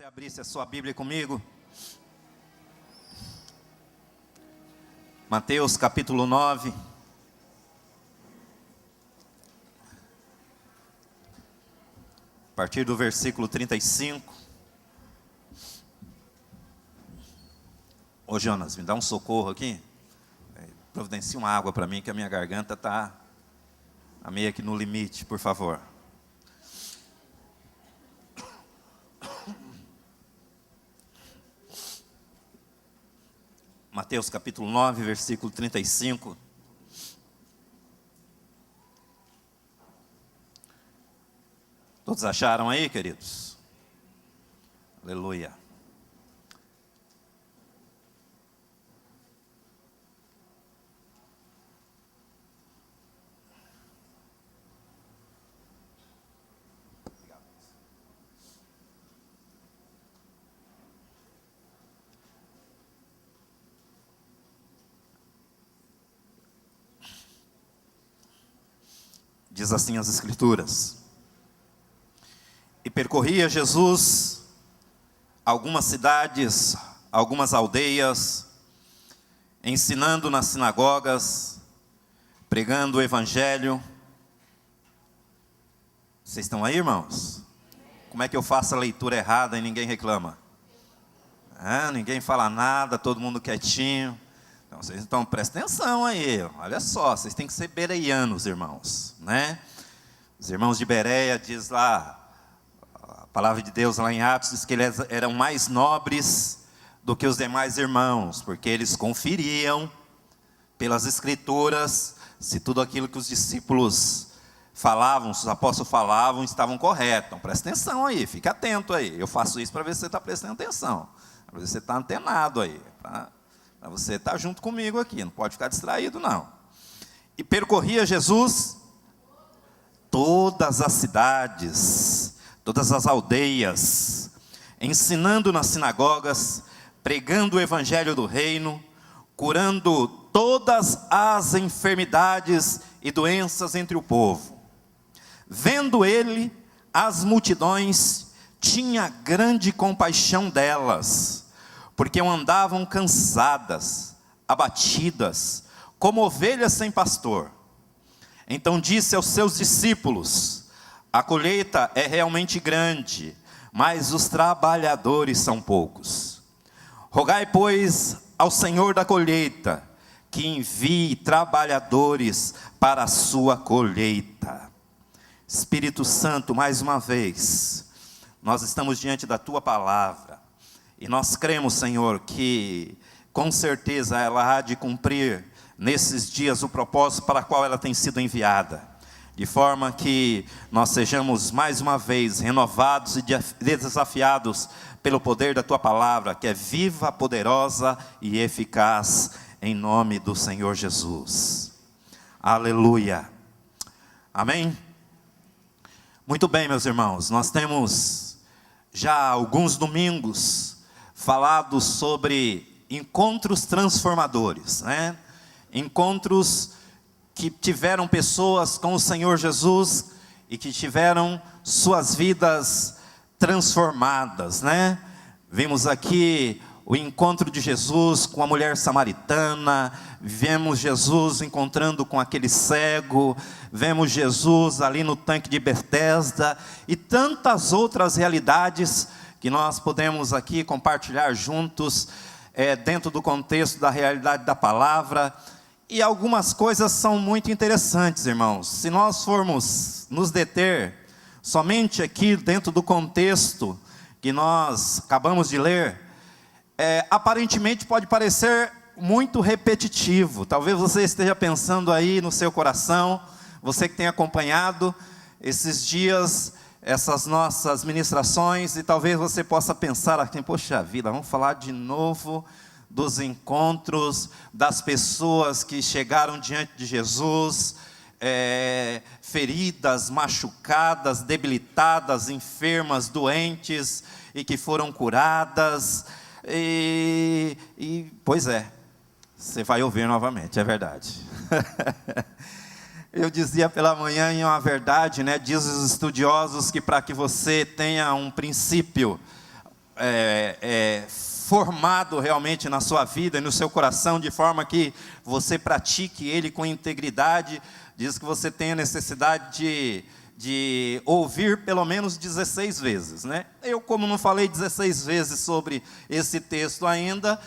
Abrisse a sua Bíblia comigo. Mateus capítulo 9. A partir do versículo 35. Ô Jonas, me dá um socorro aqui. Providencia uma água para mim, que a minha garganta está meio que no limite, por favor. Mateus capítulo 9, versículo 35. Todos acharam aí, queridos? Aleluia. Diz assim as Escrituras: E percorria Jesus algumas cidades, algumas aldeias, ensinando nas sinagogas, pregando o Evangelho. Vocês estão aí, irmãos? Como é que eu faço a leitura errada e ninguém reclama? Ninguém fala nada, todo mundo quietinho. Então prestem atenção aí, olha só, vocês têm que ser bereianos, irmãos, né? Os irmãos de Bereia, diz lá, a palavra de Deus lá em Atos, diz que eles eram mais nobres do que os demais irmãos, porque eles conferiam pelas Escrituras se tudo aquilo que os discípulos falavam, os apóstolos falavam, estavam corretos. Então presta atenção aí, fica atento aí. Eu faço isso para ver se você está prestando atenção, para ver se você está antenado aí, para você estar junto comigo aqui, não pode ficar distraído não. E percorria Jesus todas as cidades, todas as aldeias, ensinando nas sinagogas, pregando o Evangelho do reino, curando todas as enfermidades e doenças entre o povo. Vendo ele as multidões, tinha grande compaixão delas, porque andavam cansadas, abatidas, como ovelhas sem pastor. Então disse aos seus discípulos: a colheita é realmente grande, mas os trabalhadores são poucos. Rogai, pois, ao Senhor da colheita, que envie trabalhadores para a sua colheita. Espírito Santo, mais uma vez, nós estamos diante da tua palavra. E nós cremos, Senhor, que com certeza ela há de cumprir nesses dias o propósito para o qual ela tem sido enviada. De forma que nós sejamos mais uma vez renovados e desafiados pelo poder da tua palavra, que é viva, poderosa e eficaz, em nome do Senhor Jesus. Aleluia. Amém? Muito bem, meus irmãos, nós temos já alguns domingos falado sobre encontros transformadores, né? Encontros que tiveram pessoas com o Senhor Jesus e que tiveram suas vidas transformadas, né? Vimos aqui o encontro de Jesus com a mulher samaritana, vemos Jesus encontrando com aquele cego, vemos Jesus ali no tanque de Betesda e tantas outras realidades que nós podemos aqui compartilhar juntos, dentro do contexto da realidade da palavra. E algumas coisas são muito interessantes, irmãos. Se nós formos nos deter somente aqui dentro do contexto que nós acabamos de ler, aparentemente pode parecer muito repetitivo. Talvez você esteja pensando aí no seu coração, você que tem acompanhado esses dias, essas nossas ministrações, e talvez você possa pensar assim: poxa vida, vamos falar de novo dos encontros, das pessoas que chegaram diante de Jesus, feridas, machucadas, debilitadas, enfermas, doentes, e que foram curadas, pois é, você vai ouvir novamente, é verdade. Eu dizia pela manhã, em uma verdade, né, diz os estudiosos que para que você tenha um princípio formado realmente na sua vida e no seu coração, de forma que você pratique ele com integridade. Diz que você tem a necessidade de ouvir pelo menos 16 vezes, né? Eu, como não falei 16 vezes sobre esse texto ainda,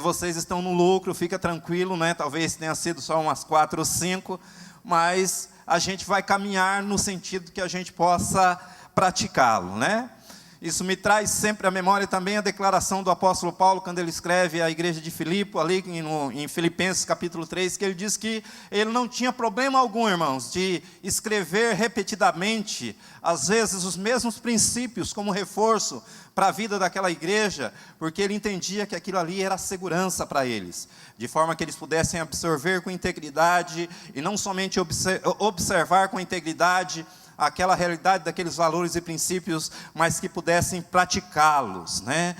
vocês estão no lucro, fica tranquilo, né? Talvez tenha sido só umas 4 ou 5, mas a gente vai caminhar no sentido que a gente possa praticá-lo, né? Isso me traz sempre à memória também a declaração do apóstolo Paulo, quando ele escreve à igreja de Filipe, ali em Filipenses capítulo 3, que ele diz que ele não tinha problema algum, irmãos, de escrever repetidamente, às vezes os mesmos princípios, como reforço para a vida daquela igreja, porque ele entendia que aquilo ali era segurança para eles, de forma que eles pudessem absorver com integridade, e não somente observar com integridade aquela realidade daqueles valores e princípios, mas que pudessem praticá-los, né?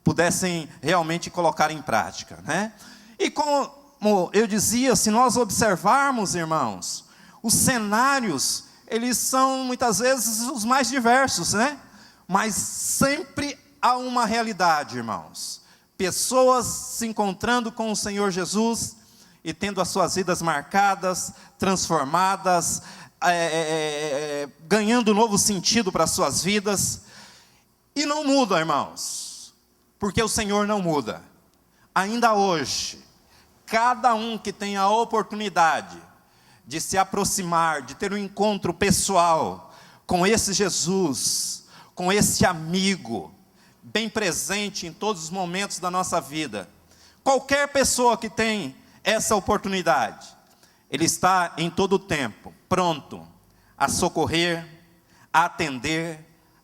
Pudessem realmente colocar em prática, né? E como eu dizia, se nós observarmos, irmãos, os cenários, eles são muitas vezes os mais diversos, né? Mas sempre há uma realidade, irmãos. Pessoas se encontrando com o Senhor Jesus e tendo as suas vidas marcadas, transformadas, ganhando um novo sentido para as suas vidas, e não muda, irmãos, porque o Senhor não muda. Ainda hoje, cada um que tem a oportunidade de se aproximar, de ter um encontro pessoal com esse Jesus, com esse amigo, bem presente em todos os momentos da nossa vida, qualquer pessoa que tem essa oportunidade, ele está em todo o tempo pronto a socorrer, a atender,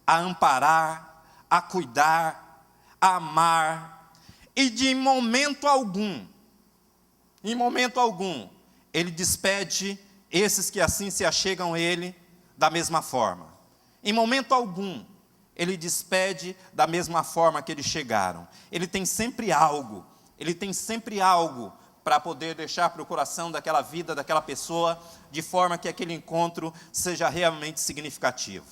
a amparar, a cuidar, a amar, e de momento algum, ele despede esses que assim se achegam a ele da mesma forma. Em momento algum, ele despede da mesma forma que eles chegaram. Ele tem sempre algo para poder deixar para o coração daquela vida, daquela pessoa, de forma que aquele encontro seja realmente significativo.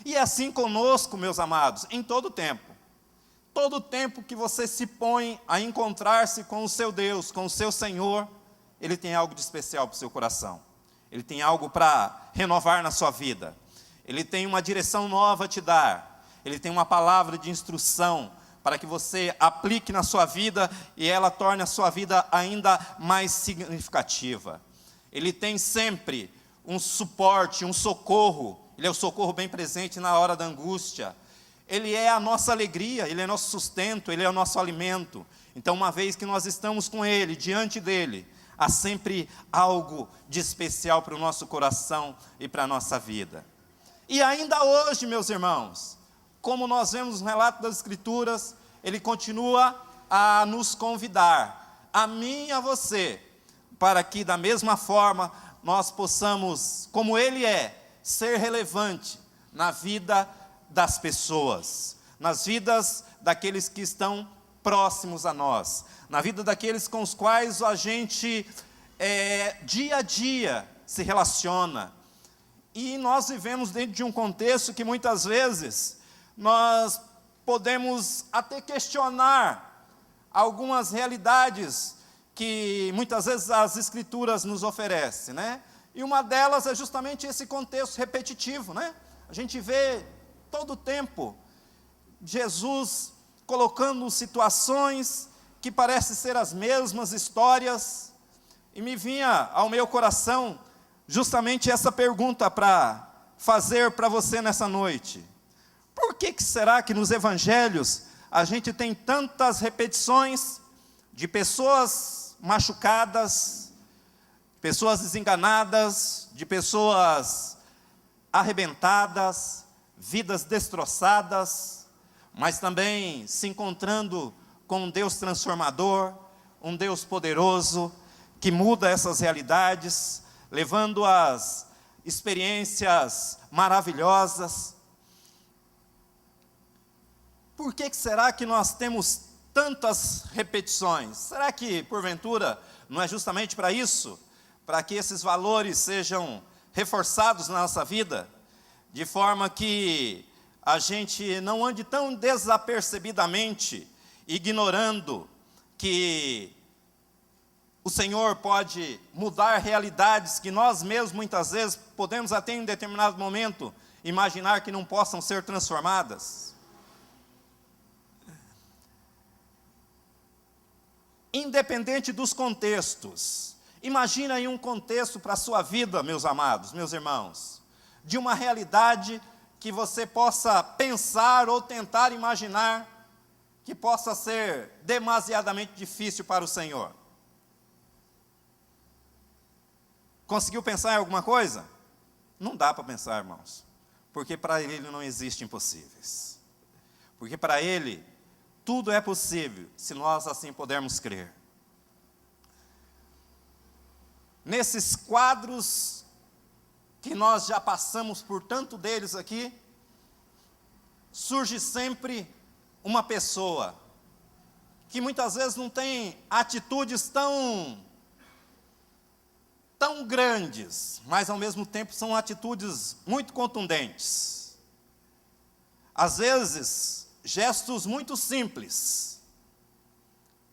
E é assim conosco, meus amados, em todo tempo que você se põe a encontrar-se com o seu Deus, com o seu Senhor, Ele tem algo de especial para o seu coração. Ele tem algo para renovar na sua vida. Ele tem uma direção nova a te dar. Ele tem uma palavra de instrução para que você aplique na sua vida e ela torne a sua vida ainda mais significativa. Ele tem sempre um suporte, um socorro. Ele é o socorro bem presente na hora da angústia. Ele é a nossa alegria, Ele é nosso sustento, Ele é o nosso alimento. Então, uma vez que nós estamos com Ele, diante dEle, há sempre algo de especial para o nosso coração e para a nossa vida. E ainda hoje, meus irmãos, como nós vemos no relato das Escrituras, Ele continua a nos convidar, a mim e a você, para que da mesma forma nós possamos, como Ele ser relevante na vida das pessoas, nas vidas daqueles que estão próximos a nós, na vida daqueles com os quais a gente dia a dia se relaciona. E nós vivemos dentro de um contexto que muitas vezes nós podemos até questionar algumas realidades que muitas vezes as Escrituras nos oferecem, né? E uma delas é justamente esse contexto repetitivo, né? A gente vê todo o tempo Jesus colocando situações que parecem ser as mesmas histórias, e me vinha ao meu coração justamente essa pergunta para fazer para você nessa noite. Por que será que nos evangelhos a gente tem tantas repetições de pessoas machucadas, pessoas desenganadas, de pessoas arrebentadas, vidas destroçadas, mas também se encontrando com um Deus transformador, um Deus poderoso, que muda essas realidades, levando às experiências maravilhosas? Por que será que nós temos tantas repetições? Será que, porventura, não é justamente para isso? Para que esses valores sejam reforçados na nossa vida? De forma que a gente não ande tão desapercebidamente, ignorando que o Senhor pode mudar realidades que nós mesmos, muitas vezes, podemos até em determinado momento, imaginar que não possam ser transformadas. Independente dos contextos, imagine aí um contexto para a sua vida, meus amados, meus irmãos, de uma realidade que você possa pensar ou tentar imaginar que possa ser demasiadamente difícil para o Senhor. Conseguiu pensar em alguma coisa? Não dá para pensar, irmãos, porque para Ele não existe impossíveis. Porque para Ele tudo é possível, se nós assim pudermos crer. Nesses quadros que nós já passamos por tanto deles aqui, surge sempre uma pessoa que muitas vezes não tem atitudes tão grandes, mas ao mesmo tempo são atitudes muito contundentes. Às vezes, gestos muito simples,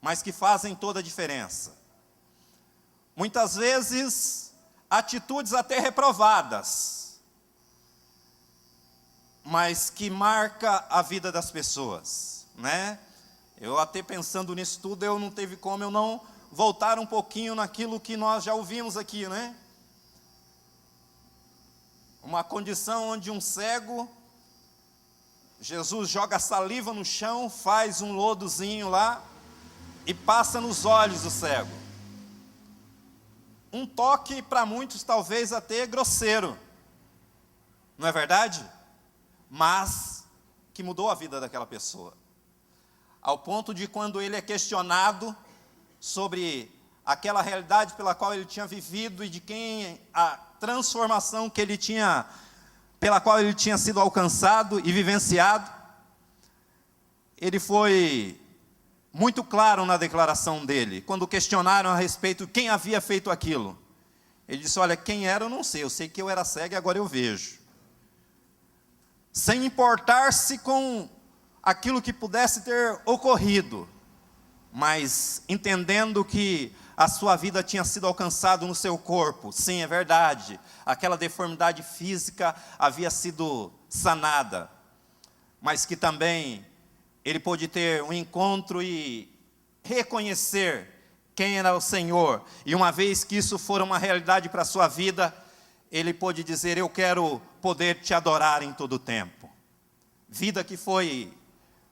mas que fazem toda a diferença. Muitas vezes, atitudes até reprovadas, mas que marca a vida das pessoas, né? Eu até pensando nisso tudo, eu não teve como eu não voltar um pouquinho naquilo que nós já ouvimos aqui, né? Uma condição onde um cego, Jesus joga saliva no chão, faz um lodozinho lá e passa nos olhos do cego. Um toque para muitos talvez até grosseiro, não é verdade? Mas que mudou a vida daquela pessoa. Ao ponto de quando ele é questionado sobre aquela realidade pela qual ele tinha vivido e de quem a transformação que ele tinha, pela qual ele tinha sido alcançado e vivenciado, ele foi muito claro na declaração dele. Quando questionaram a respeito de quem havia feito aquilo, ele disse: olha, quem era eu não sei, eu sei que eu era cego e agora eu vejo. Sem importar-se com aquilo que pudesse ter ocorrido, mas entendendo que a sua vida tinha sido alcançada no seu corpo. Sim, é verdade, aquela deformidade física havia sido sanada, mas que também ele pôde ter um encontro e reconhecer quem era o Senhor, e uma vez que isso for uma realidade para a sua vida, ele pôde dizer: eu quero poder te adorar em todo o tempo. Vida que foi,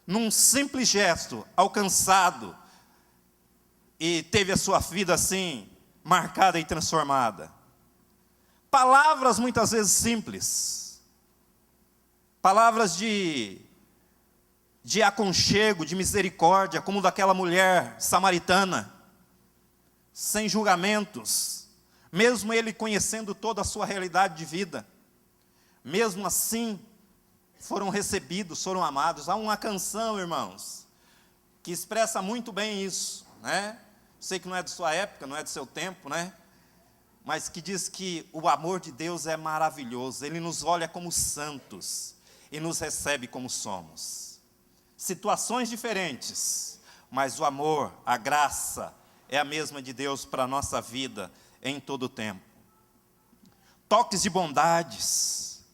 num simples gesto, alcançado, e teve a sua vida assim, marcada e transformada. Palavras muitas vezes simples, palavras de aconchego, de misericórdia, como daquela mulher samaritana, sem julgamentos, mesmo ele conhecendo toda a sua realidade de vida, mesmo assim, foram recebidos, foram amados. Há uma canção, irmãos, que expressa muito bem isso, né? Sei que não é de sua época, não é do seu tempo, né? Mas que diz que o amor de Deus é maravilhoso, Ele nos olha como santos e nos recebe como somos. Situações diferentes, mas o amor, a graça, é a mesma de Deus para a nossa vida em todo o tempo. Toques de bondades,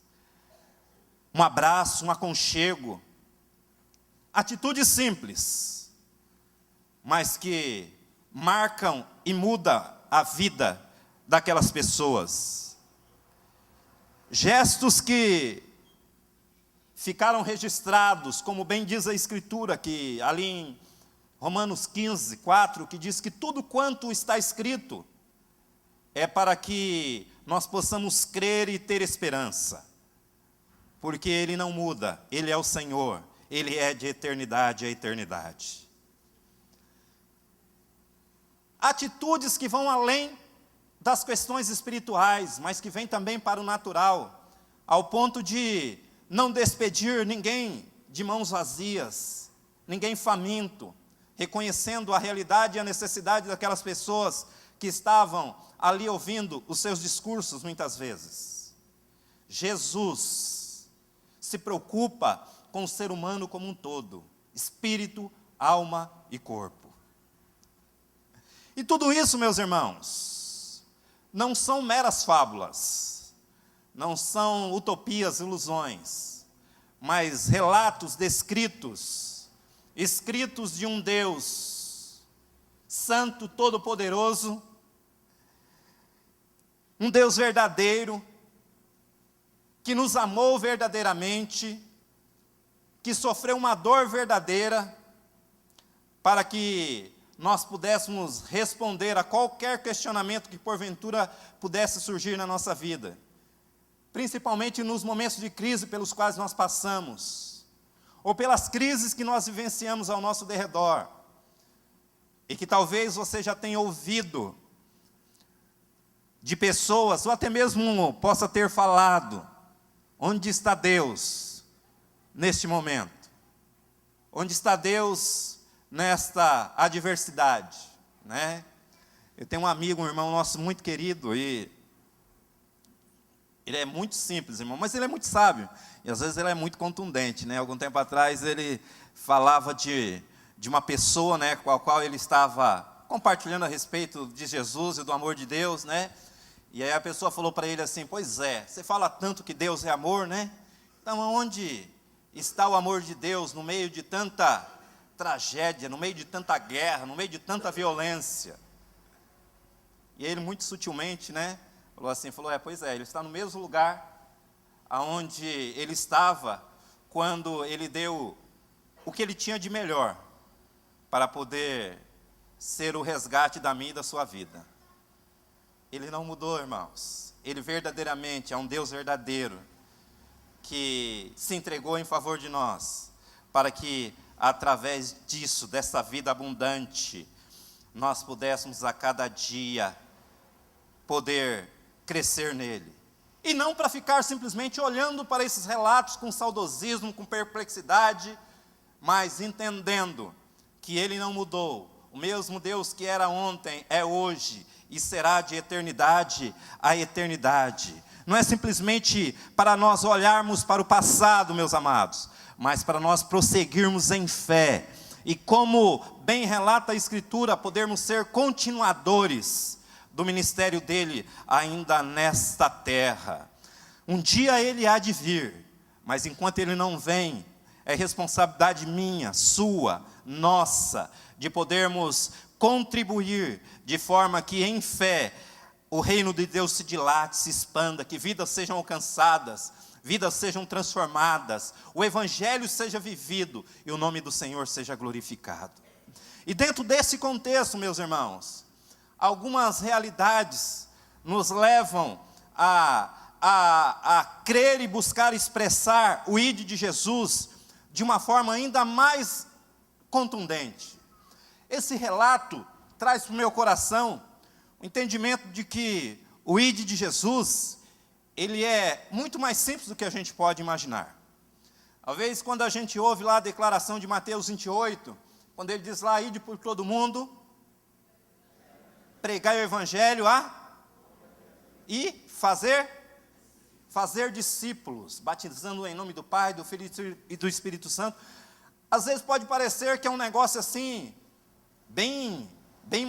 um abraço, um aconchego, atitudes simples, mas que marcam e mudam a vida daquelas pessoas. Gestos que ficaram registrados, como bem diz a Escritura, que ali em Romanos 15, 4, que diz que tudo quanto está escrito é para que nós possamos crer e ter esperança, porque Ele não muda, Ele é o Senhor, Ele é de eternidade a eternidade. Atitudes que vão além das questões espirituais, mas que vêm também para o natural, ao ponto de não despedir ninguém de mãos vazias, ninguém faminto, reconhecendo a realidade e a necessidade daquelas pessoas que estavam ali ouvindo os seus discursos muitas vezes. Jesus se preocupa com o ser humano como um todo, espírito, alma e corpo. E tudo isso, meus irmãos, não são meras fábulas, não são utopias, ilusões, mas relatos descritos, escritos de um Deus santo, todo-poderoso, um Deus verdadeiro, que nos amou verdadeiramente, que sofreu uma dor verdadeira, para que nós pudéssemos responder a qualquer questionamento que porventura pudesse surgir na nossa vida, principalmente nos momentos de crise pelos quais nós passamos, ou pelas crises que nós vivenciamos ao nosso derredor, e que talvez você já tenha ouvido de pessoas, ou até mesmo possa ter falado: onde está Deus neste momento? Onde está Deus nesta adversidade, né? Eu tenho um amigo, um irmão nosso muito querido, e ele é muito simples, irmão, mas ele é muito sábio, e às vezes ele é muito contundente, né? Algum tempo atrás ele falava de uma pessoa, né, com a qual ele estava compartilhando a respeito de Jesus e do amor de Deus, né? E aí a pessoa falou para ele assim: pois é, você fala tanto que Deus é amor, né? Então onde está o amor de Deus no meio de tanta tragédia, no meio de tanta guerra, no meio de tanta violência? E ele muito sutilmente, né, falou, pois é, ele está no mesmo lugar aonde ele estava quando ele deu o que ele tinha de melhor para poder ser o resgate da minha e da sua vida. Ele não mudou, irmãos. Ele verdadeiramente é um Deus verdadeiro, que se entregou em favor de nós, para que através disso, dessa vida abundante, nós pudéssemos a cada dia poder crescer nele. E não para ficar simplesmente olhando para esses relatos com saudosismo, com perplexidade, mas entendendo que ele não mudou. O mesmo Deus que era ontem, é hoje, e será de eternidade a eternidade. Não é simplesmente para nós olharmos para o passado, meus amados, mas para nós prosseguirmos em fé, e como bem relata a Escritura, podermos ser continuadores do ministério dele, ainda nesta terra. Um dia ele há de vir, mas enquanto ele não vem, é responsabilidade minha, sua, nossa, de podermos contribuir de forma que em fé o reino de Deus se dilate, se expanda, que vidas sejam alcançadas, vidas sejam transformadas, o evangelho seja vivido e o nome do Senhor seja glorificado. E dentro desse contexto, meus irmãos, algumas realidades nos levam a crer e buscar expressar o ide de Jesus de uma forma ainda mais contundente. Esse relato traz para o meu coração o entendimento de que o ide de Jesus, ele é muito mais simples do que a gente pode imaginar. Talvez quando a gente ouve lá a declaração de Mateus 28, quando ele diz lá: ide por todo mundo, pregai o evangelho e fazer discípulos, batizando em nome do Pai, do Filho e do Espírito Santo. Às vezes pode parecer que é um negócio assim, bem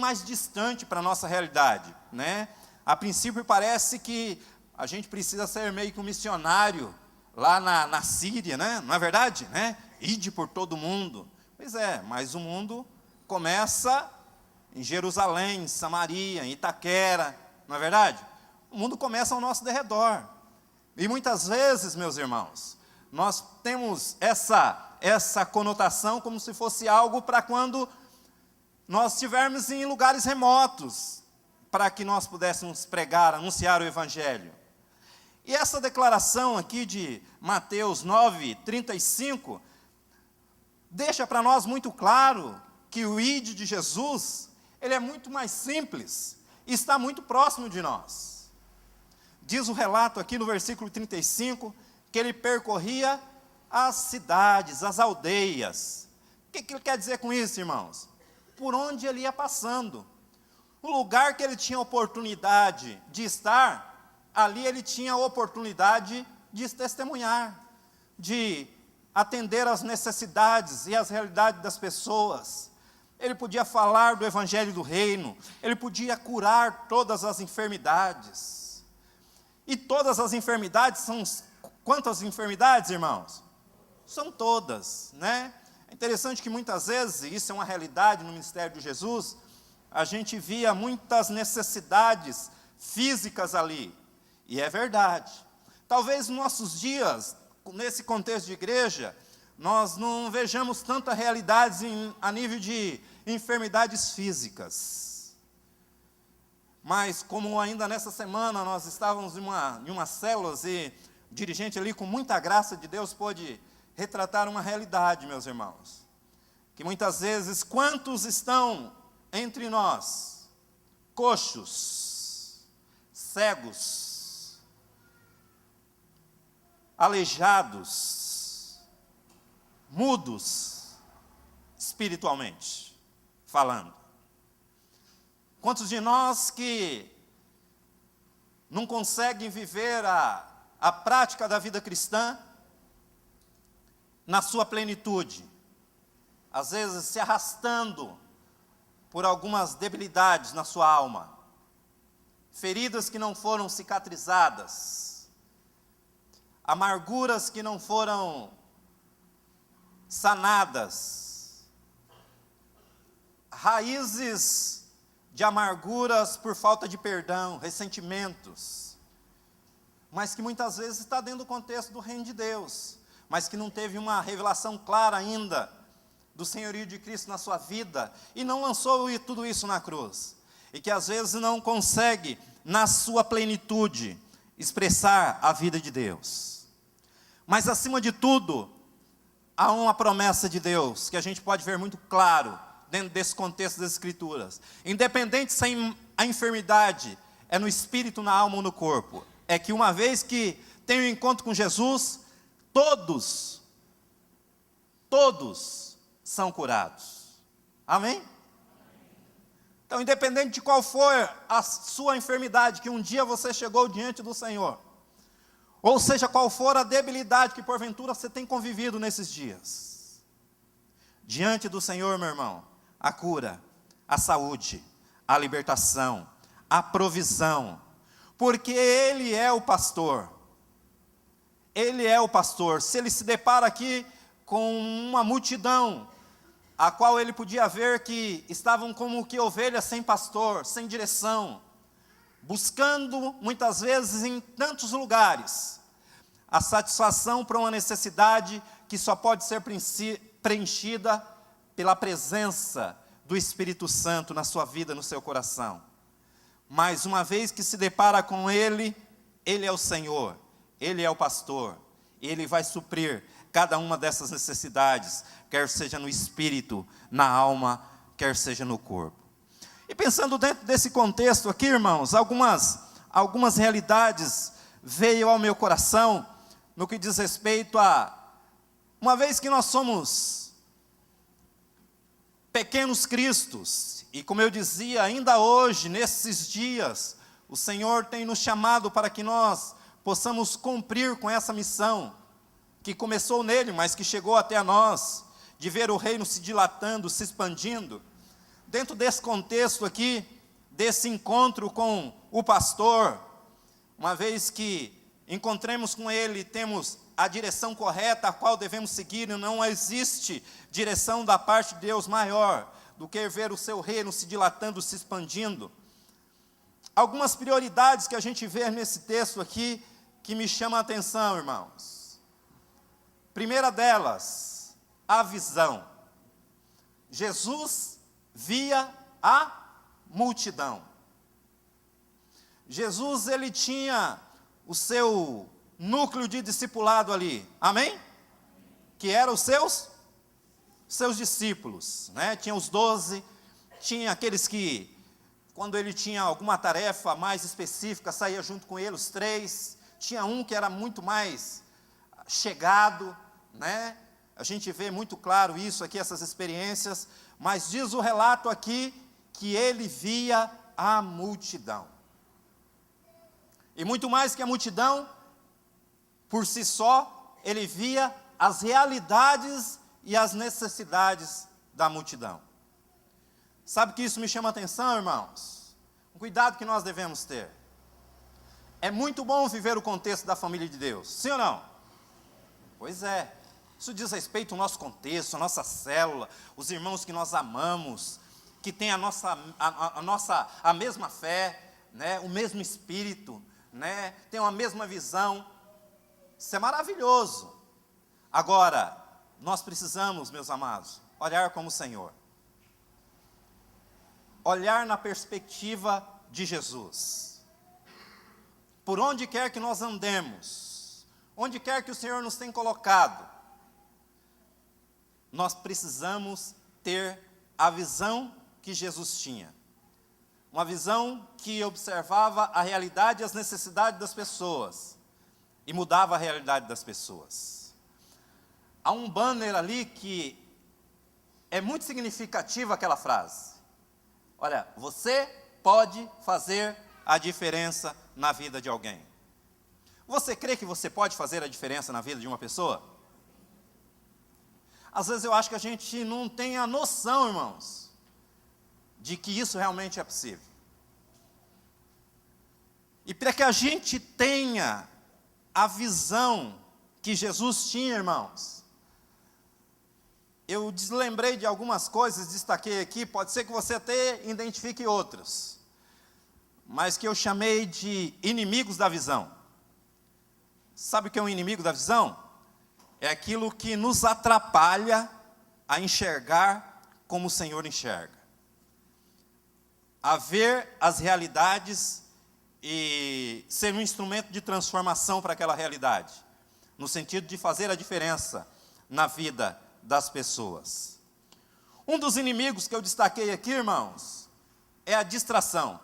mais distante para a nossa realidade, né? A princípio parece que a gente precisa ser meio que um missionário lá na Síria, né? Não é verdade? Né? Ide por todo mundo. Pois é, mas o mundo começa em Jerusalém, em Samaria, em Itaquera, não é verdade? O mundo começa ao nosso derredor. E muitas vezes, meus irmãos, nós temos essa conotação como se fosse algo para quando nós estivermos em lugares remotos, para que nós pudéssemos pregar, anunciar o evangelho. E essa declaração aqui de Mateus 9:35, deixa para nós muito claro que o ide de Jesus, ele é muito mais simples, e está muito próximo de nós. Diz o relato aqui no versículo 35, que ele percorria as cidades, as aldeias. O que ele quer dizer com isso, irmãos? Por onde ele ia passando. O lugar que ele tinha oportunidade de estar, ali ele tinha a oportunidade de testemunhar. de atender às necessidades e às realidades das pessoas. Ele podia falar do evangelho do reino, ele podia curar todas as enfermidades. E todas as enfermidades são... Quantas enfermidades, irmãos? São todas, né? É interessante que muitas vezes, e isso é uma realidade no ministério de Jesus, a gente via muitas necessidades físicas ali. E é verdade. Talvez nos nossos dias, nesse contexto de igreja, nós não vejamos tanta realidade a nível de enfermidades físicas. Mas como ainda nessa semana nós estávamos em uma célula e o dirigente ali com muita graça de Deus pôde retratar uma realidade, meus irmãos. Que muitas vezes, quantos estão entre nós, coxos, cegos, aleijados, mudos, espiritualmente falando. Quantos de nós que não conseguem viver a prática da vida cristã na sua plenitude, às vezes se arrastando por algumas debilidades na sua alma, feridas que não foram cicatrizadas, amarguras que não foram sanadas, raízes de amarguras por falta de perdão, ressentimentos, mas que muitas vezes está dentro do contexto do reino de Deus, mas que não teve uma revelação clara ainda do senhorio de Cristo na sua vida, e não lançou tudo isso na cruz, e que às vezes não consegue, na sua plenitude, expressar a vida de Deus. Mas acima de tudo, há uma promessa de Deus, que a gente pode ver muito claro, dentro desse contexto das Escrituras. Independente se a enfermidade é no espírito, na alma ou no corpo, é que uma vez que tem um encontro com Jesus, todos são curados. Amém? Então, independente de qual for a sua enfermidade, que um dia você chegou diante do Senhor, ou seja, qual for a debilidade que porventura você tem convivido nesses dias, diante do Senhor, meu irmão, a cura, a saúde, a libertação, a provisão, porque Ele é o pastor. Ele é o pastor. Se ele se depara aqui com uma multidão, a qual ele podia ver que estavam como que ovelhas sem pastor, sem direção, buscando muitas vezes em tantos lugares, a satisfação para uma necessidade que só pode ser preenchida pela presença do Espírito Santo na sua vida, no seu coração. Mas uma vez que se depara com Ele, Ele é o Senhor, Ele é o pastor, Ele vai suprir cada uma dessas necessidades, quer seja no espírito, na alma, quer seja no corpo. E pensando dentro desse contexto aqui, irmãos, algumas realidades veio ao meu coração, no que diz respeito a, uma vez que nós somos pequenos cristos, e como eu dizia, ainda hoje, nesses dias, o Senhor tem nos chamado para que nós possamos cumprir com essa missão, que começou nele, mas que chegou até nós, de ver o reino se dilatando, se expandindo. Dentro desse contexto aqui, desse encontro com o pastor, uma vez que encontremos com ele, temos a direção correta a qual devemos seguir, e não existe direção da parte de Deus maior do que ver o seu reino se dilatando, se expandindo. Algumas prioridades que a gente vê nesse texto aqui, que me chamam a atenção, irmãos. Primeira delas, a visão. Jesus via a multidão. Jesus, ele tinha o seu núcleo de discipulado ali, amém? Que eram os seus discípulos, né? Tinha os 12, tinha aqueles que, quando ele tinha alguma tarefa mais específica, saía junto com ele, os 3, tinha um que era muito mais chegado, né? A gente vê muito claro isso aqui, essas experiências, mas diz o relato aqui, que ele via a multidão. E muito mais que a multidão, por si só, ele via as realidades e as necessidades da multidão. Sabe que isso me chama a atenção, irmãos? Um cuidado que nós devemos ter. É muito bom viver o contexto da família de Deus, sim ou não? Pois é. Isso diz respeito ao nosso contexto, à nossa célula, os irmãos que nós amamos, que têm a mesma fé, né, o mesmo espírito, né, tem a mesma visão. Isso é maravilhoso. Agora, nós precisamos, meus amados, olhar como o Senhor. Olhar na perspectiva de Jesus. Por onde quer que nós andemos, onde quer que o Senhor nos tenha colocado, nós precisamos ter a visão que Jesus tinha. Uma visão que observava a realidade e as necessidades das pessoas e mudava a realidade das pessoas. Há um banner ali que é muito significativo aquela frase. Olha, você pode fazer a diferença na vida de alguém. Você crê que você pode fazer a diferença na vida de uma pessoa? Às vezes eu acho que a gente não tem a noção, irmãos, de que isso realmente é possível. E para que a gente tenha a visão que Jesus tinha, irmãos, eu lembrei de algumas coisas, destaquei aqui, pode ser que você até identifique outras, mas que eu chamei de inimigos da visão. Sabe o que é um inimigo da visão? É aquilo que nos atrapalha a enxergar como o Senhor enxerga. A ver as realidades e ser um instrumento de transformação para aquela realidade. No sentido de fazer a diferença na vida das pessoas. Um dos inimigos que eu destaquei aqui, irmãos, é a distração.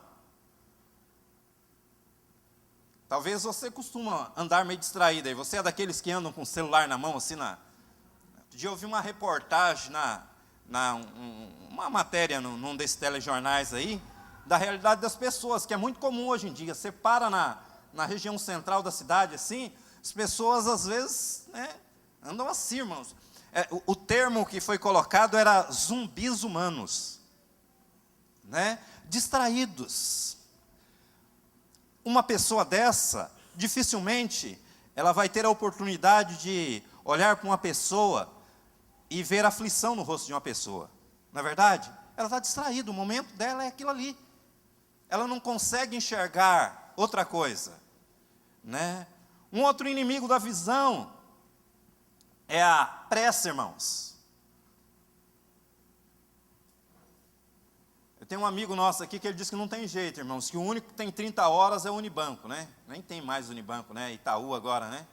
Talvez você costuma andar meio distraído aí. Você é daqueles que andam com o celular na mão, assim, Outro dia eu vi uma reportagem, uma matéria num desses telejornais aí, da realidade das pessoas, que é muito comum hoje em dia. Você para na região central da cidade, assim, as pessoas às vezes, né, andam assim, irmãos. O termo que foi colocado era zumbis humanos, né, distraídos. Uma pessoa dessa, dificilmente, ela vai ter a oportunidade de olhar para uma pessoa e ver a aflição no rosto de uma pessoa. Não é verdade? Ela está distraída, o momento dela é aquilo ali. Ela não consegue enxergar outra coisa, né? Um outro inimigo da visão é a pressa, irmãos. Eu tenho um amigo nosso aqui que ele diz que não tem jeito, irmãos, que o único que tem 30 horas é o Unibanco, né? Nem tem mais Unibanco, né? Itaú agora, né?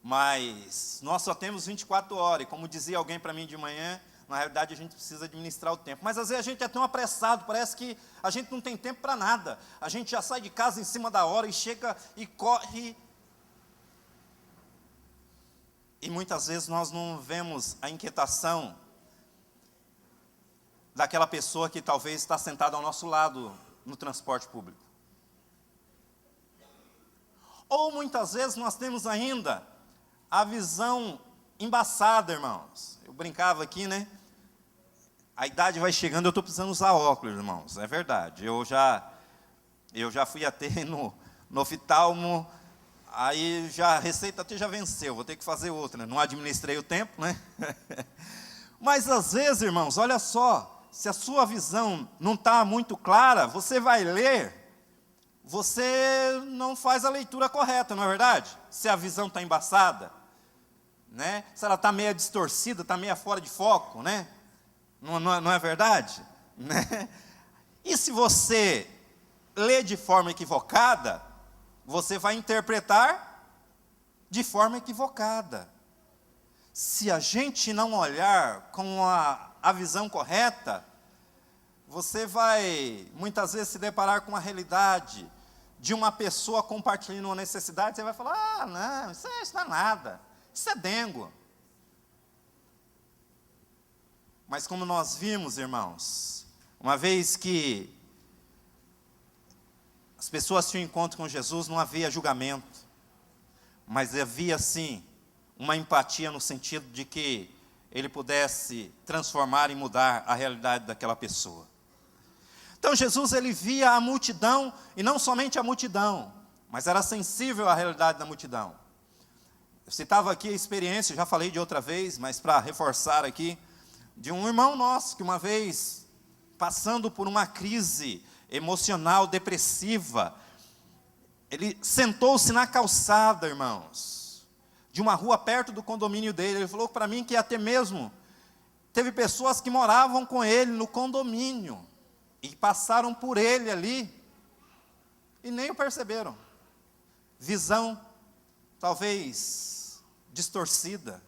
Mas nós só temos 24 horas, e como dizia alguém para mim de manhã, na realidade a gente precisa administrar o tempo. Mas às vezes a gente é tão apressado, parece que a gente não tem tempo para nada. A gente já sai de casa em cima da hora e chega e corre. E muitas vezes nós não vemos a inquietação daquela pessoa que talvez está sentada ao nosso lado no transporte público. Ou muitas vezes nós temos ainda a visão embaçada, irmãos. Eu brincava aqui, né? A idade vai chegando, eu estou precisando usar óculos, irmãos. É verdade. Eu já fui até no oftalmo, aí já a receita até já venceu, vou ter que fazer outra, né? Não administrei o tempo, né? Mas às vezes, irmãos, olha só, se a sua visão não está muito clara, você vai ler, você não faz a leitura correta, não é verdade? Se a visão está embaçada, né? Se ela está meio distorcida, está meio fora de foco, né? Não é verdade? Né? E se você lê de forma equivocada, você vai interpretar de forma equivocada. Se a gente não olhar com a visão correta, você vai muitas vezes se deparar com a realidade de uma pessoa compartilhando uma necessidade, você vai falar, não, isso não é nada, isso é dengo. Mas como nós vimos, irmãos, uma vez que as pessoas tinham encontro com Jesus, não havia julgamento. mas havia sim uma empatia no sentido de que ele pudesse transformar e mudar a realidade daquela pessoa. Então Jesus, ele via a multidão, e não somente a multidão, mas era sensível à realidade da multidão. Eu citava aqui a experiência, já falei de outra vez, mas para reforçar aqui, de um irmão nosso que uma vez, passando por uma crise emocional, depressiva, ele sentou-se na calçada, irmãos, de uma rua perto do condomínio dele. Ele falou para mim que até mesmo teve pessoas que moravam com ele no condomínio e passaram por ele ali e nem o perceberam. Visão, talvez distorcida,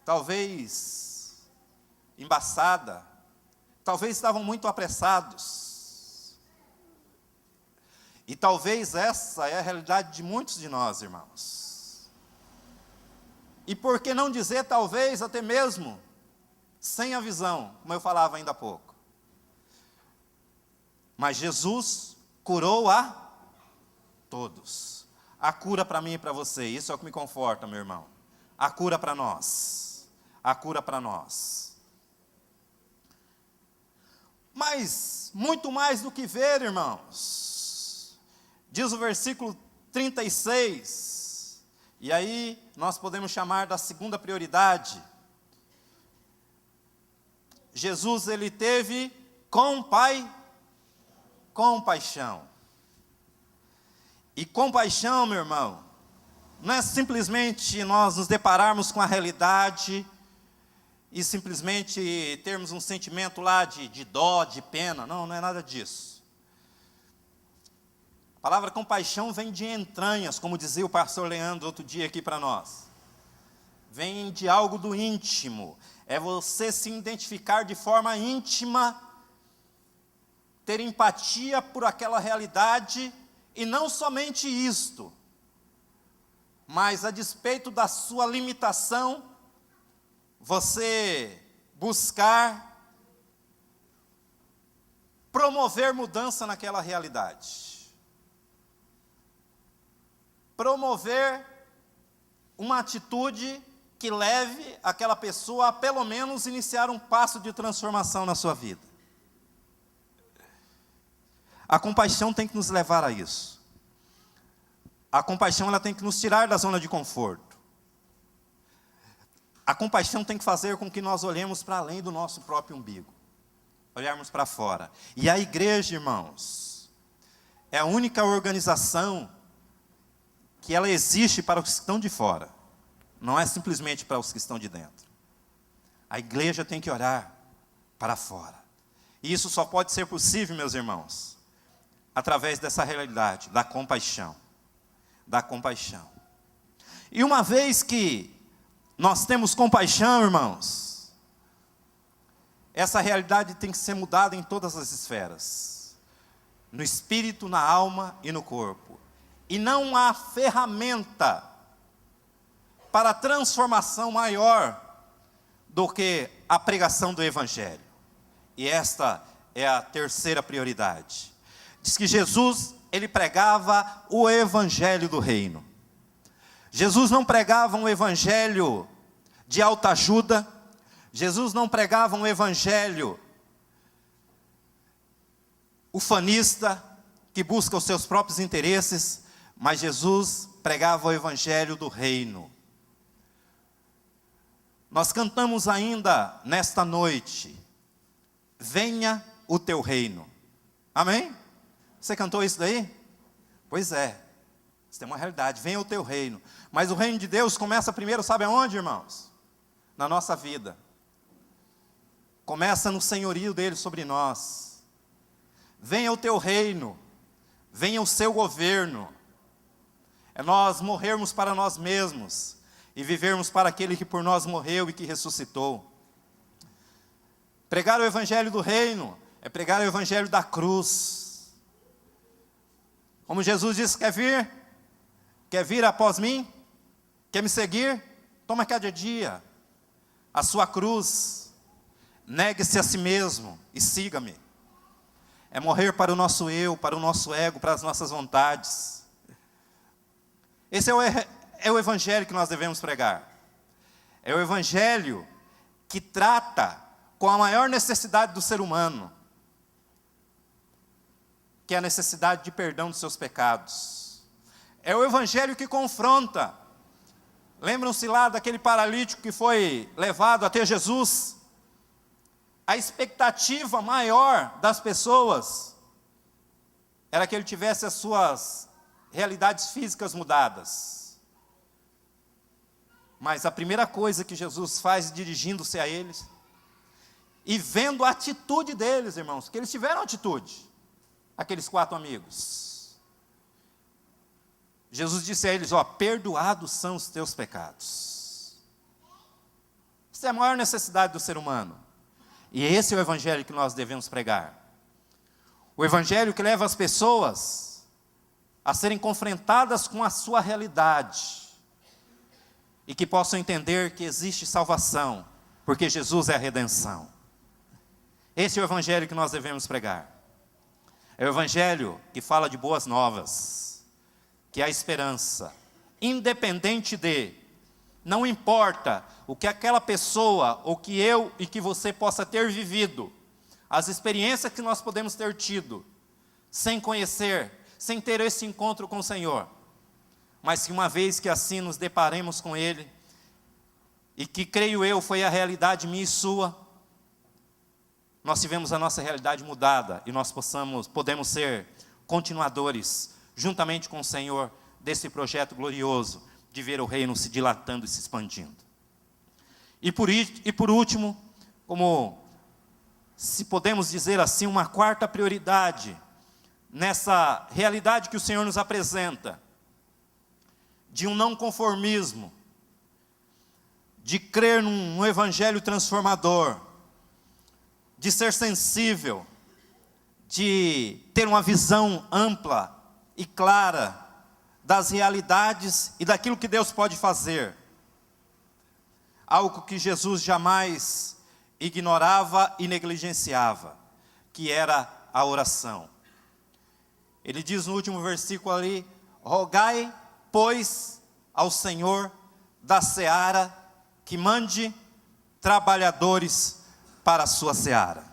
talvez embaçada, talvez estavam muito apressados. E talvez essa é a realidade de muitos de nós, irmãos. E por que não dizer, talvez, até mesmo, sem a visão, como eu falava ainda há pouco. Mas Jesus curou a todos. A cura para mim e para você, isso é o que me conforta, meu irmão. A cura para nós. A cura para nós. Mas, muito mais do que ver, irmãos, diz o versículo 36, e aí nós podemos chamar da segunda prioridade. Jesus, ele teve compaixão. E compaixão, meu irmão, não é simplesmente nós nos depararmos com a realidade e simplesmente termos um sentimento lá de dó, de pena. Não, não é nada disso. A palavra compaixão vem de entranhas, como dizia o pastor Leandro outro dia aqui para nós. Vem de algo do íntimo. É você se identificar de forma íntima, ter empatia por aquela realidade, e não somente isto, mas a despeito da sua limitação, você buscar promover mudança naquela realidade. Promover uma atitude que leve aquela pessoa a pelo menos iniciar um passo de transformação na sua vida. A compaixão tem que nos levar a isso. A compaixão, ela tem que nos tirar da zona de conforto. A compaixão tem que fazer com que nós olhemos para além do nosso próprio umbigo. Olharmos para fora. E a igreja, irmãos, é a única organização que ela existe para os que estão de fora. Não é simplesmente para os que estão de dentro. A igreja tem que olhar para fora. E isso só pode ser possível, meus irmãos, através dessa realidade, da compaixão. Da compaixão. E uma vez que nós temos compaixão, irmãos, essa realidade tem que ser mudada em todas as esferas. No espírito, na alma e no corpo. E não há ferramenta para transformação maior do que a pregação do Evangelho. E esta é a terceira prioridade. Diz que Jesus, ele pregava o Evangelho do Reino. Jesus não pregava um Evangelho de autoajuda. Jesus não pregava um Evangelho ufanista, que busca os seus próprios interesses, mas Jesus pregava o Evangelho do Reino. Nós cantamos ainda nesta noite, venha o teu reino. Amém? Você cantou isso daí? Pois é, isso tem uma realidade, venha o teu reino. Mas o reino de Deus começa primeiro, sabe aonde, irmãos? Na nossa vida. Começa no senhorio dele sobre nós. Venha o teu reino, venha o seu governo. É nós morrermos para nós mesmos e vivermos para aquele que por nós morreu e que ressuscitou. Pregar o Evangelho do Reino é pregar o Evangelho da cruz. Como Jesus disse, quer vir? Quer vir após mim? Quer me seguir? Toma cada dia a sua cruz, negue-se a si mesmo e siga-me. É morrer para o nosso eu, para o nosso ego, para as nossas vontades. Esse é o evangelho que nós devemos pregar. É o evangelho que trata com a maior necessidade do ser humano, que é a necessidade de perdão dos seus pecados. É o evangelho que confronta. Lembram-se lá daquele paralítico que foi levado até Jesus? A expectativa maior das pessoas era que ele tivesse as suas realidades físicas mudadas. Mas a primeira coisa que Jesus faz, dirigindo-se a eles, e vendo a atitude deles, irmãos, que eles tiveram atitude, aqueles 4 amigos. Jesus disse a eles, perdoados são os teus pecados. Essa é a maior necessidade do ser humano. E esse é o evangelho que nós devemos pregar. O evangelho que leva as pessoas a serem confrontadas com a sua realidade. E que possam entender que existe salvação, porque Jesus é a redenção. Esse é o evangelho que nós devemos pregar. É o evangelho que fala de boas novas, que há esperança, independente de, não importa o que aquela pessoa, ou que eu e que você possa ter vivido, as experiências que nós podemos ter tido, sem conhecer, sem ter esse encontro com o Senhor, mas que uma vez que assim nos deparemos com Ele, e que creio eu foi a realidade minha e sua, nós tivemos a nossa realidade mudada, e nós podemos ser continuadores, juntamente com o Senhor, desse projeto glorioso, de ver o reino se dilatando e se expandindo. E por último, como se podemos dizer assim, uma quarta prioridade, nessa realidade que o Senhor nos apresenta, de um não conformismo, de crer num evangelho transformador, de ser sensível, de ter uma visão ampla e clara das realidades e daquilo que Deus pode fazer. Algo que Jesus jamais ignorava e negligenciava, que era a oração. Ele diz no último versículo ali, rogai, pois, ao Senhor da seara, que mande trabalhadores para a sua seara.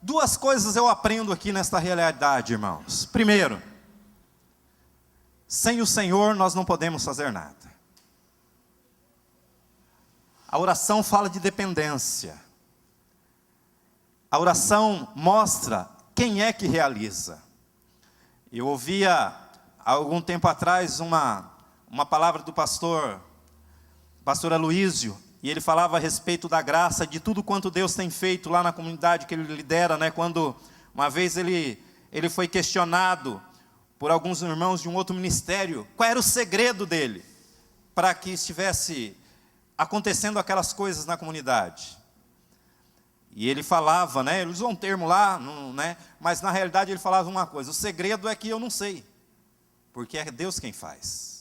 2 coisas eu aprendo aqui nesta realidade, irmãos. Primeiro, sem o Senhor nós não podemos fazer nada. A oração fala de dependência. A oração mostra quem é que realiza. Eu ouvia há algum tempo atrás uma palavra do pastor Aloísio, e ele falava a respeito da graça, de tudo quanto Deus tem feito lá na comunidade que ele lidera, né? Quando uma vez ele foi questionado por alguns irmãos de um outro ministério, qual era o segredo dele, para que estivesse acontecendo aquelas coisas na comunidade. E ele falava, né? Ele usou um termo lá, né? Mas na realidade ele falava uma coisa, o segredo é que eu não sei, porque é Deus quem faz.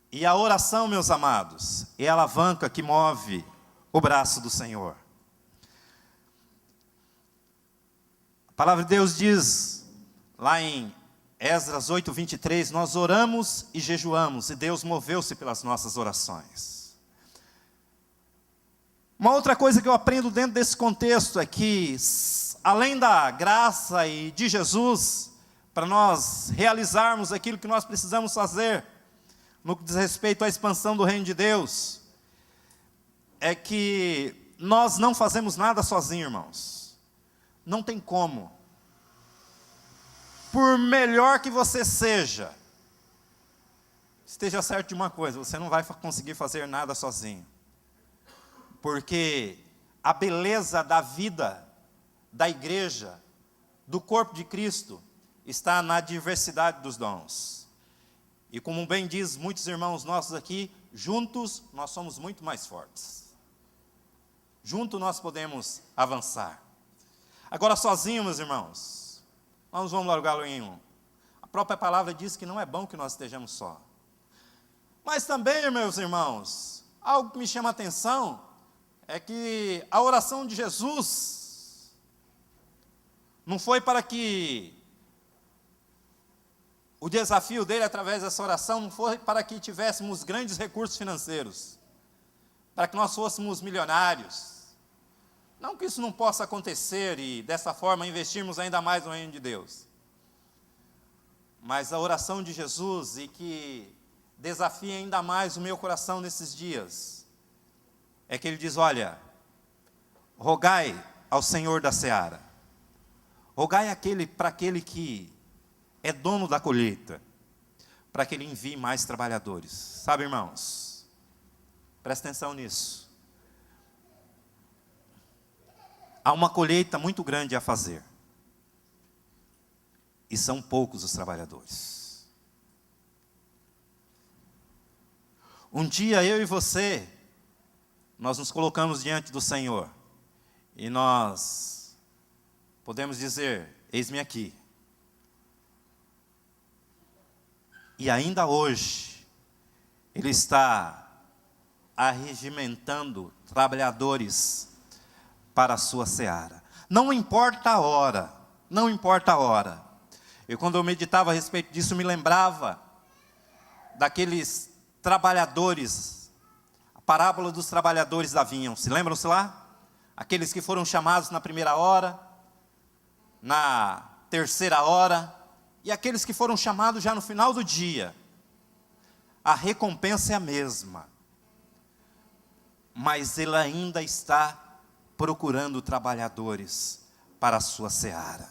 E a oração, meus amados, é a alavanca que move o braço do Senhor. A palavra de Deus diz, lá em Esdras 8:23, nós oramos e jejuamos, e Deus moveu-se pelas nossas orações. Uma outra coisa que eu aprendo dentro desse contexto é que, além da graça e de Jesus, para nós realizarmos aquilo que nós precisamos fazer, no que diz respeito à expansão do reino de Deus, é que nós não fazemos nada sozinhos, irmãos. Não tem como. Por melhor que você seja, esteja certo de uma coisa, você não vai conseguir fazer nada sozinho. Porque a beleza da vida, da igreja, do corpo de Cristo, está na diversidade dos dons. E como bem diz muitos irmãos nossos aqui, juntos nós somos muito mais fortes. Juntos nós podemos avançar. Agora sozinhos, meus irmãos, nós vamos largar em um. A própria palavra diz que não é bom que nós estejamos só. Mas também, meus irmãos, algo que me chama a atenção é que a oração de Jesus não foi para que o desafio dele através dessa oração não foi para que tivéssemos grandes recursos financeiros, para que nós fôssemos milionários. Não que isso não possa acontecer e dessa forma investirmos ainda mais no reino de Deus. Mas a oração de Jesus, e que desafia ainda mais o meu coração nesses dias, é que ele diz: olha, rogai ao Senhor da seara, rogai para aquele que é dono da colheita, para que ele envie mais trabalhadores. Sabe, irmãos, presta atenção nisso. Há uma colheita muito grande a fazer, e são poucos os trabalhadores. Um dia eu e você, nós nos colocamos diante do Senhor, e nós podemos dizer: eis-me aqui. E ainda hoje, Ele está arregimentando trabalhadores para a sua seara. Não importa a hora, não importa a hora. Quando eu meditava a respeito disso, me lembrava daqueles trabalhadores, a parábola dos trabalhadores da vinha. Se lembram-se lá? Aqueles que foram chamados na primeira hora, na terceira hora, e aqueles que foram chamados já no final do dia. A recompensa é a mesma, mas ele ainda está procurando trabalhadores para a sua seara.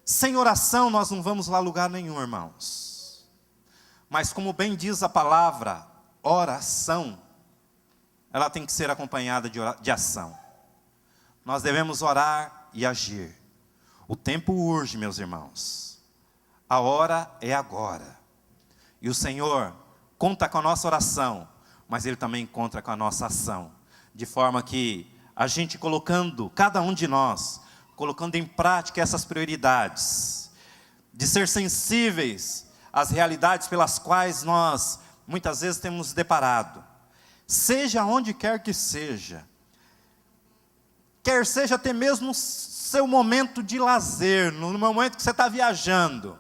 Sem oração nós não vamos lá a lugar nenhum, irmãos. Mas como bem diz a palavra, oração, ela tem que ser acompanhada de ação. Nós devemos orar e agir. O tempo urge, meus irmãos. A hora é agora. E o Senhor conta com a nossa oração, mas Ele também conta com a nossa ação. De forma que a gente colocando, cada um de nós, colocando em prática essas prioridades, de ser sensíveis às realidades pelas quais nós muitas vezes temos nos deparado, seja onde quer que seja, quer seja até mesmo seu momento de lazer, no momento que você está viajando.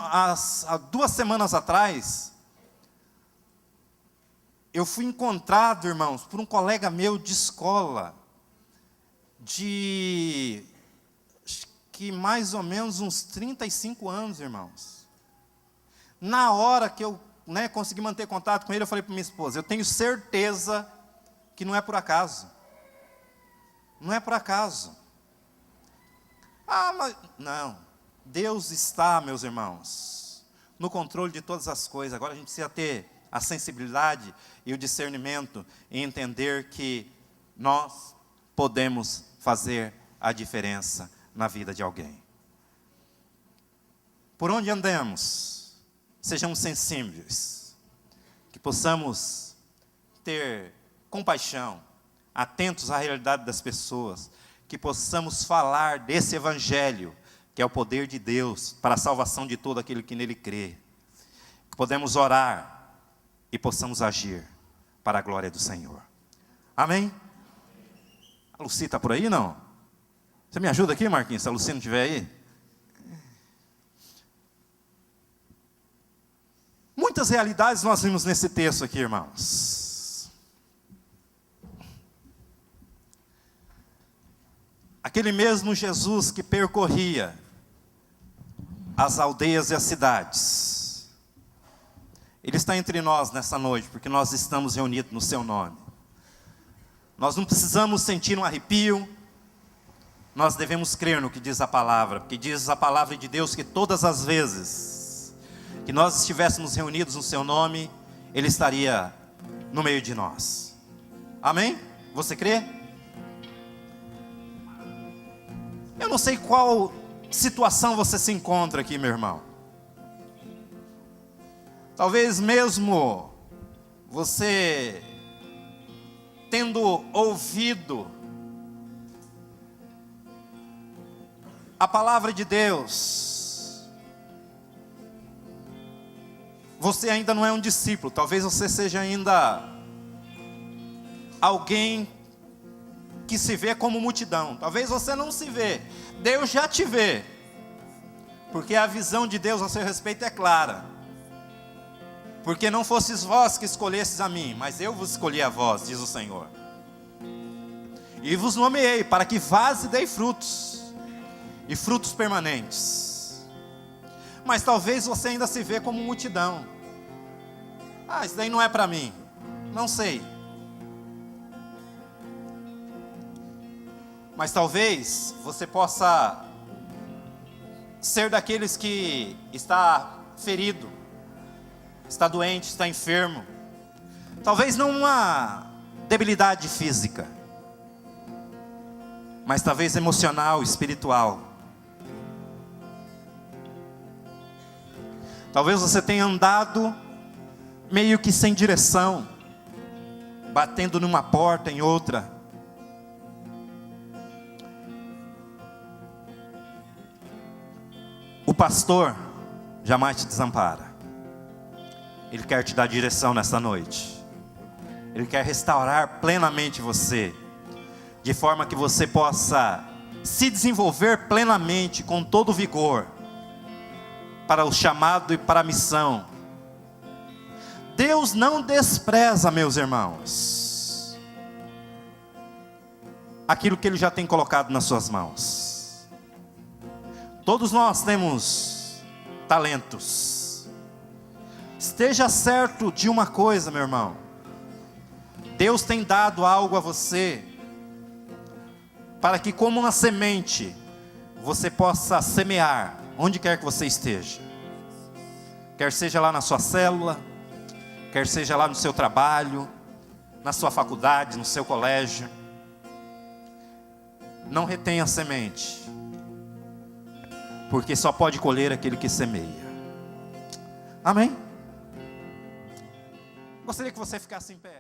Há 2 semanas atrás, eu fui encontrado, irmãos, por um colega meu de escola, de acho que mais ou menos uns 35 anos, irmãos. Na hora que eu consegui manter contato com ele, eu falei para minha esposa: eu tenho certeza que não é por acaso. Não é por acaso. Mas não. Deus está, meus irmãos, no controle de todas as coisas. Agora a gente precisa ter a sensibilidade e o discernimento e entender que nós podemos fazer a diferença na vida de alguém. Por onde andamos, sejamos sensíveis, que possamos ter compaixão, atentos à realidade das pessoas, que possamos falar desse evangelho, que é o poder de Deus para a salvação de todo aquele que nele crê. Que podemos orar e possamos agir para a glória do Senhor. Amém? A Lucy está por aí, não? Você me ajuda aqui, Marquinhos, se a Lucy não estiver aí? Muitas realidades nós vimos nesse texto aqui, irmãos. Aquele mesmo Jesus que percorria as aldeias e as cidades, Ele está entre nós nessa noite, porque nós estamos reunidos no seu nome. Nós não precisamos sentir um arrepio, nós devemos crer no que diz a palavra, porque diz a palavra de Deus que todas as vezes que nós estivéssemos reunidos no seu nome, Ele estaria no meio de nós. Amém? Você crê? Eu não sei qual situação você se encontra aqui, meu irmão. Talvez mesmo você tendo ouvido a palavra de Deus, você ainda não é um discípulo. Talvez você seja ainda alguém que se vê como multidão. Talvez você não se vê. Deus já te vê. Porque a visão de Deus a seu respeito é clara. Porque não fostes vós que escolhestes a mim, mas eu vos escolhi a vós, diz o Senhor. E vos nomeei para que vades e dei frutos, e frutos permanentes. Mas talvez você ainda se vê como multidão. Ah, isso daí não é para mim. Não sei. Mas talvez você possa ser daqueles que está ferido, está doente, está enfermo. Talvez não uma debilidade física, mas talvez emocional, espiritual. Talvez você tenha andado meio que sem direção, batendo numa porta, em outra. O pastor jamais te desampara. Ele quer te dar direção nesta noite. Ele quer restaurar plenamente você, de forma que você possa se desenvolver plenamente, com todo vigor, para o chamado e para a missão. Deus não despreza, meus irmãos, aquilo que Ele já tem colocado nas suas mãos. Todos nós temos talentos. Esteja certo de uma coisa, meu irmão: Deus tem dado algo a você, para que, como uma semente, você possa semear onde quer que você esteja. Quer seja lá na sua célula, quer seja lá no seu trabalho, na sua faculdade, no seu colégio. Não retenha a semente, porque só pode colher aquele que semeia. Amém? Gostaria que você ficasse em pé.